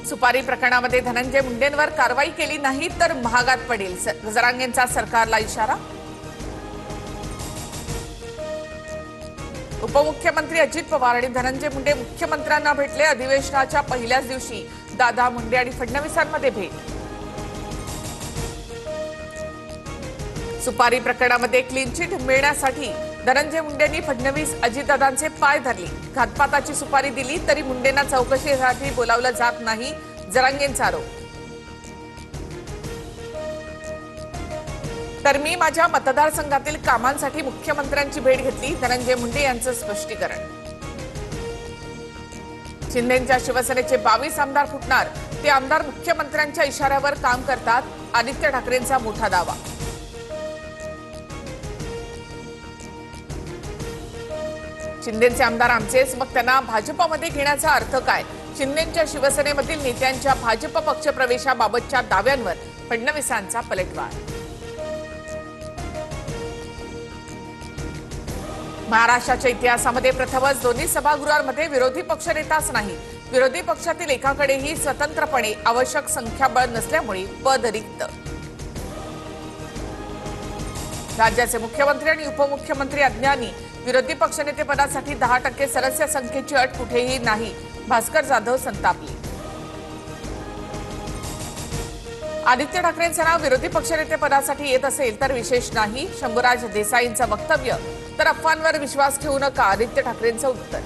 सुपारी प्रकरणामध्ये धनंजय मुंडेंवर कारवाई केली नाही तर महागात पडेल, जरांगेंचा सरकारला इशारा। उपमुख्यमंत्री अजित पवार आणि धनंजय मुंडे मुख्यमंत्र्यांना भेटले। अधिवेशनाच्या पहिल्याच दिवशी दादा मुंडे आणि फडणवीसांमध्ये भेट। सुपारी प्रकरणामध्ये क्लीन चिट मिळण्यासाठी धनंजय मुंडेंनी फडणवीस अजितदादांचे पाय धरले। घातपाताची सुपारी दिली तरी मुंडेंना चौकशीसाठी बोलावलं जात नाही, जरांगेंचा आरोप। तर मी माझ्या मतदारसंघातील कामांसाठी मुख्यमंत्र्यांची भेट घेतली, धनंजय मुंडे यांचं स्पष्टीकरण। शिंदेंच्या शिवसेनेचे 22 आमदार फुटणार, ते आमदार मुख्यमंत्र्यांच्या इशाऱ्यावर काम करतात, आदित्य ठाकरेंचा मोठा दावा। शिंदेचे आमदार आमचेच, मग त्यांना भाजपमध्ये घेण्याचा अर्थ काय? शिंदेच्या शिवसेनेमधील नेत्यांच्या भाजप पक्षप्रवेशाबाबतच्या दाव्यांवर फडणवीसांचा पलटवार। महाराष्ट्राच्या इतिहासामध्ये प्रथमच दोन्ही सभागृहांमध्ये विरोधी पक्षनेताच नाही। विरोधी पक्षातील एकाकडेही स्वतंत्रपणे आवश्यक संख्याबळ नसल्यामुळे पद रिक्त। राज्याचे मुख्यमंत्री आणि उपमुख्यमंत्री अज्ञानी, विरोधी पक्षनेतेपदासाठी 10% सदस्य संख्येची अट कुठेही नाही, भास्कर जाधव संतापले। आदित्य ठाकरेंचं नाव विरोधी पक्षनेतेपदासाठी येत असेल तर विशेष नाही, शंभूराज देसाईंचं वक्तव्य। तर अफवांवर विश्वास ठेवू नका, आदित्य ठाकरेंचं उत्तर।